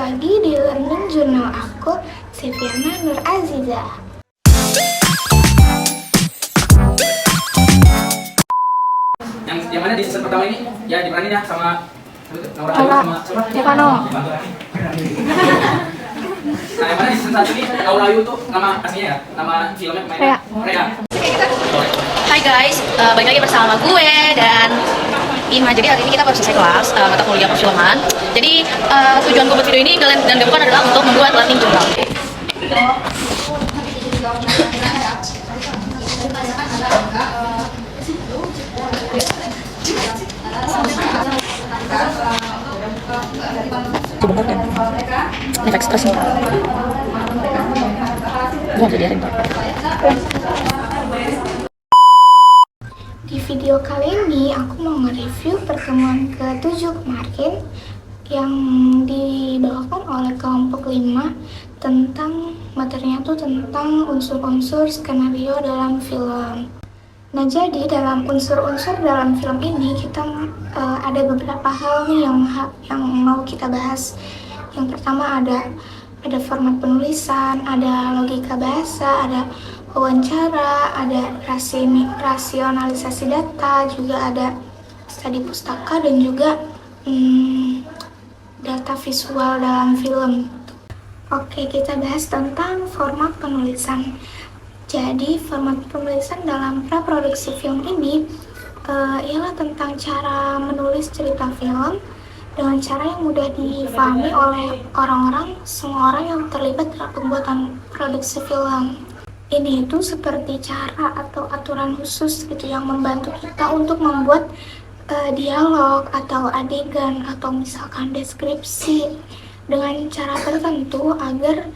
lagi di Learning Journal aku, Seviana Nur Aziza. Yang mana di season pertama ini ya diperanin ya sama Laura Ayu sama siapa? Stefano. Nah, yang mana di season 1 ini Laura Ayu tuh nama aslinya ya? Nama filmnya pemainnya? Rea. Hai guys, balik lagi bersama gue dan Ima. Jadi hari ini kita baru selesai kelas mata kuliah perfilman. Jadi tujuan gue buat video ini dan bukan adalah untuk membuat learning journal. Efek stres nih. Gue bisa diarin, Pak. Di video kali ini aku mau nge-review pertemuan ke-7 kemarin yang dibawakan oleh kelompok 5 tentang materinya tuh tentang unsur-unsur skenario dalam film. Nah, jadi dalam unsur-unsur dalam film ini kita ada beberapa hal nih yang mau kita bahas. Yang pertama ada format penulisan, ada logika bahasa, ada wawancara, ada rasionalisasi data, juga ada studi pustaka dan juga data visual dalam film. Oke, kita bahas tentang format penulisan. Jadi, format penulisan dalam praproduksi film ini ialah tentang cara menulis cerita film dengan cara yang mudah difahami oleh semua orang yang terlibat dalam pembuatan produksi film. Ini itu seperti cara atau aturan khusus gitu yang membantu kita untuk membuat dialog atau adegan atau misalkan deskripsi dengan cara tertentu agar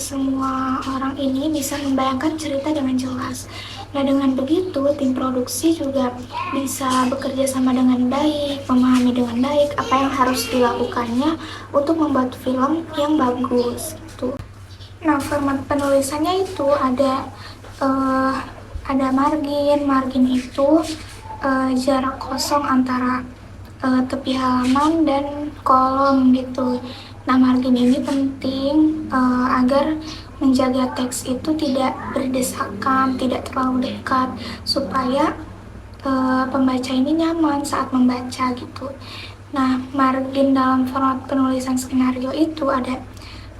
semua orang ini bisa membayangkan cerita dengan jelas. Nah, dengan begitu tim produksi juga bisa bekerja sama dengan baik, memahami dengan baik apa yang harus dilakukannya untuk membuat film yang bagus gitu. Nah, format penulisannya itu ada margin itu jarak kosong antara tepi halaman dan kolom gitu. Nah, margin ini penting agar menjaga teks itu tidak berdesakan, tidak terlalu dekat, supaya pembaca ini nyaman saat membaca gitu. Nah, margin dalam format penulisan skenario itu ada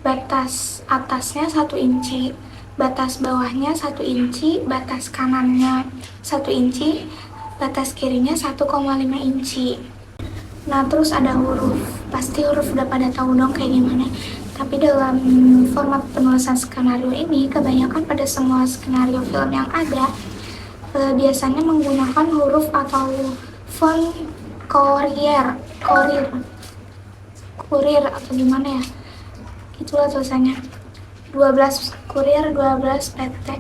batas atasnya 1 inci, batas bawahnya 1 inci, batas kanannya 1 inci, batas kirinya 1,5 inci. Nah, terus ada huruf. Pasti huruf udah pada tahu dong kayak gimana. Tapi dalam format penulisan skenario ini, kebanyakan pada semua skenario film yang ada, biasanya menggunakan huruf atau font Courier atau gimana ya. Itulah tulisannya. 12 Courier, 12 PT.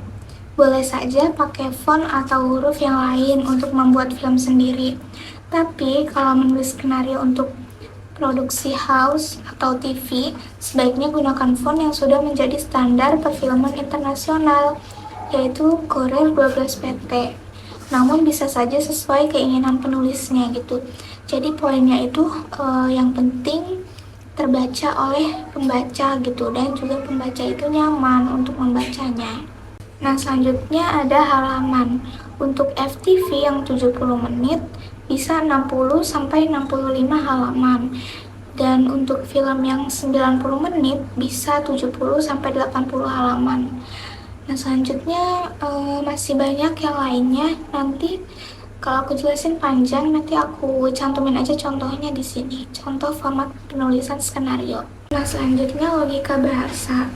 Boleh saja pakai font atau huruf yang lain untuk membuat film sendiri. Tapi kalau menulis skenario untuk produksi house atau TV, sebaiknya gunakan font yang sudah menjadi standar perfilman internasional, yaitu Courier 12 PT. Namun bisa saja sesuai keinginan penulisnya gitu. Jadi poinnya itu yang penting terbaca oleh pembaca gitu, dan juga pembaca itu nyaman untuk membacanya. Nah, selanjutnya ada halaman. Untuk FTV yang 70 menit bisa 60 sampai 65 halaman. Dan untuk film yang 90 menit bisa 70 sampai 80 halaman. Nah, selanjutnya masih banyak yang lainnya. Nanti kalau aku jelasin panjang, nanti aku cantumin aja contohnya di sini. Contoh format penulisan skenario. Nah, selanjutnya logika bahasa.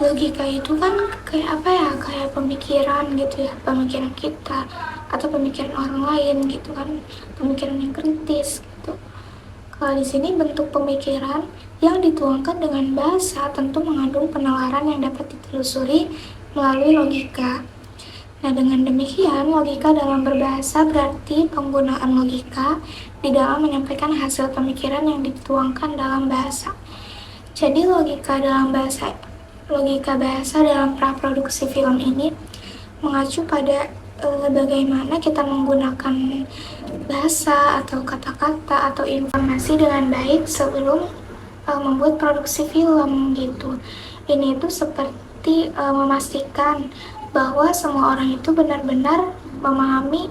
Logika itu kan kayak apa ya, kayak pemikiran gitu ya, pemikiran kita atau pemikiran orang lain gitu kan, pemikiran yang kritis gitu. Kalau di sini bentuk pemikiran yang dituangkan dengan bahasa tentu mengandung penalaran yang dapat ditelusuri melalui logika. Nah, dengan demikian logika dalam berbahasa berarti penggunaan logika di dalam menyampaikan hasil pemikiran yang dituangkan dalam bahasa. Jadi logika bahasa dalam praproduksi film ini mengacu pada bagaimana kita menggunakan bahasa atau kata-kata atau informasi dengan baik sebelum membuat produksi film gitu. Ini itu seperti memastikan bahwa semua orang itu benar-benar memahami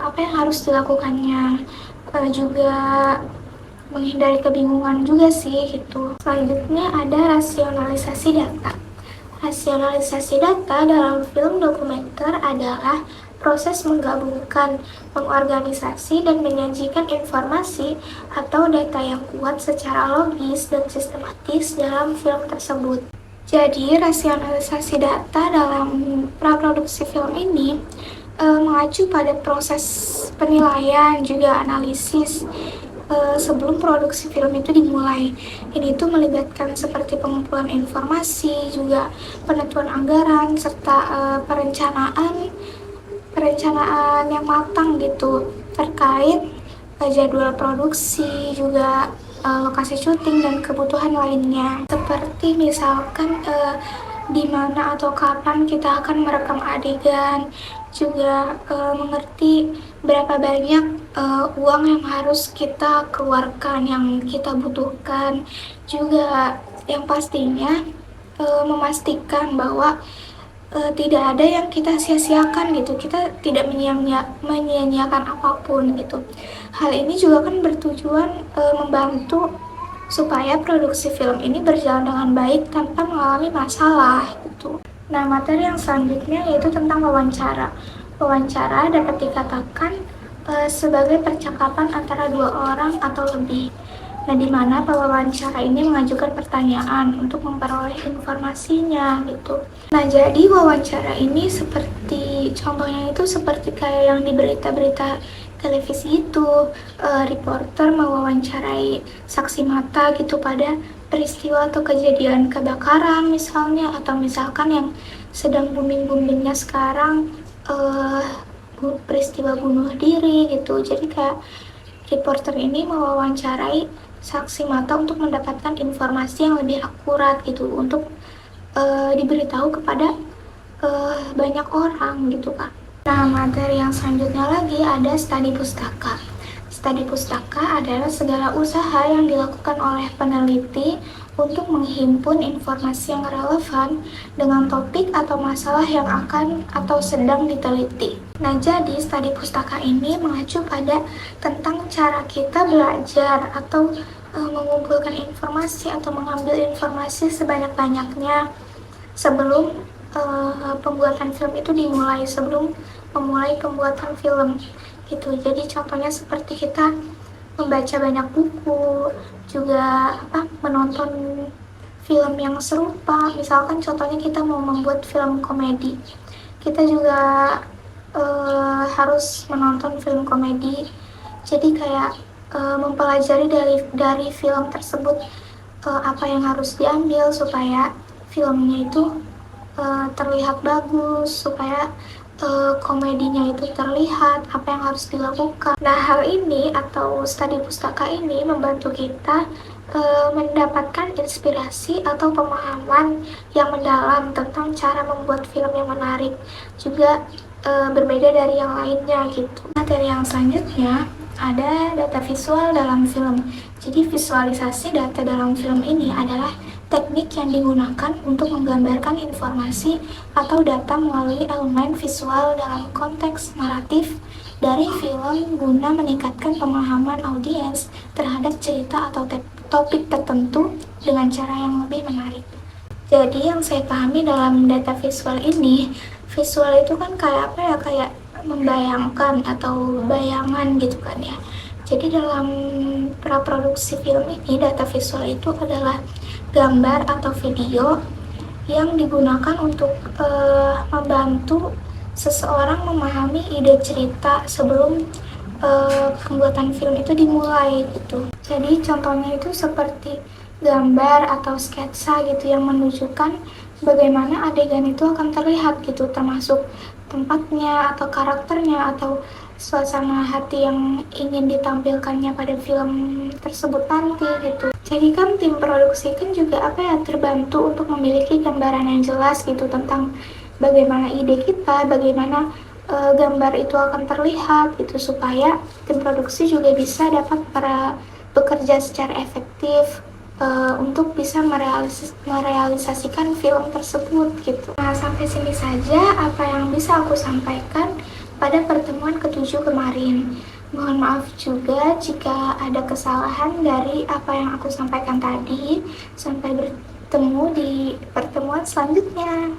apa yang harus dilakukannya, juga menghindari kebingungan juga sih gitu. Selanjutnya ada rasionalisasi data. Rasionalisasi data dalam film dokumenter adalah proses menggabungkan, mengorganisasi, dan menyajikan informasi atau data yang kuat secara logis dan sistematis dalam film tersebut. Jadi, rasionalisasi data dalam praproduksi film ini mengacu pada proses penilaian juga analisis sebelum produksi film itu dimulai. Ini tuh melibatkan seperti pengumpulan informasi, juga penentuan anggaran, serta perencanaan yang matang gitu terkait jadwal produksi, juga lokasi syuting dan kebutuhan lainnya. Seperti misalkan di mana atau kapan kita akan merekam adegan, juga mengerti berapa banyak uang yang harus kita keluarkan, yang kita butuhkan, juga yang pastinya memastikan bahwa tidak ada yang kita sia-siakan gitu, kita tidak menyia-nyiakan apapun gitu. Hal ini juga kan bertujuan membantu supaya produksi film ini berjalan dengan baik tanpa mengalami masalah gitu. Nah, materi yang selanjutnya yaitu tentang wawancara. Wawancara dapat dikatakan sebagai percakapan antara dua orang atau lebih. Nah, di mana pewawancara ini mengajukan pertanyaan untuk memperoleh informasinya gitu. Nah, jadi wawancara ini seperti contohnya itu seperti kayak yang di berita-berita televisi itu, reporter mewawancarai saksi mata gitu pada peristiwa atau kejadian kebakaran misalnya, atau misalkan yang sedang booming-boomingnya sekarang peristiwa bunuh diri gitu. Jadi kayak reporter ini mewawancarai saksi mata untuk mendapatkan informasi yang lebih akurat gitu, untuk diberitahu kepada banyak orang gitu Kak. Nah, materi yang selanjutnya lagi ada studi pustaka. Studi pustaka adalah segala usaha yang dilakukan oleh peneliti untuk menghimpun informasi yang relevan dengan topik atau masalah yang akan atau sedang diteliti. Nah, jadi studi pustaka ini mengacu pada tentang cara kita belajar atau mengumpulkan informasi atau mengambil informasi sebanyak-banyaknya sebelum pembuatan film itu dimulai, sebelum memulai pembuatan film gitu. Jadi contohnya seperti kita membaca banyak buku, juga menonton film yang serupa. Misalkan contohnya kita mau membuat film komedi, kita juga harus menonton film komedi. Jadi kayak mempelajari dari film tersebut apa yang harus diambil supaya filmnya itu terlihat bagus, supaya komedinya itu terlihat, apa yang harus dilakukan. Nah, hal ini atau studi pustaka ini membantu kita mendapatkan inspirasi atau pemahaman yang mendalam tentang cara membuat film yang menarik, juga berbeda dari yang lainnya gitu. Materi yang selanjutnya ada data visual dalam film. Jadi visualisasi data dalam film ini adalah teknik yang digunakan untuk menggambarkan informasi atau data melalui elemen visual dalam konteks naratif dari film guna meningkatkan pemahaman audiens terhadap cerita atau topik tertentu dengan cara yang lebih menarik. Jadi yang saya pahami dalam data visual ini, visual itu kan kayak apa ya, kayak membayangkan atau bayangan gitu kan ya. Jadi dalam praproduksi film ini, data visual itu adalah gambar atau video yang digunakan untuk membantu seseorang memahami ide cerita sebelum pembuatan film itu dimulai gitu. Jadi contohnya itu seperti gambar atau sketsa gitu yang menunjukkan bagaimana adegan itu akan terlihat gitu, termasuk tempatnya atau karakternya atau suasana hati yang ingin ditampilkannya pada film tersebut nanti gitu. Jadi kan tim produksi kan juga terbantu untuk memiliki gambaran yang jelas gitu tentang bagaimana ide kita, bagaimana gambar itu akan terlihat gitu, supaya tim produksi juga bisa dapat bekerja secara efektif untuk bisa merealisasikan film tersebut gitu. Nah, sampai sini saja apa yang bisa aku sampaikan pada pertemuan ke-7 kemarin. Mohon maaf juga jika ada kesalahan dari apa yang aku sampaikan tadi. Sampai bertemu di pertemuan selanjutnya.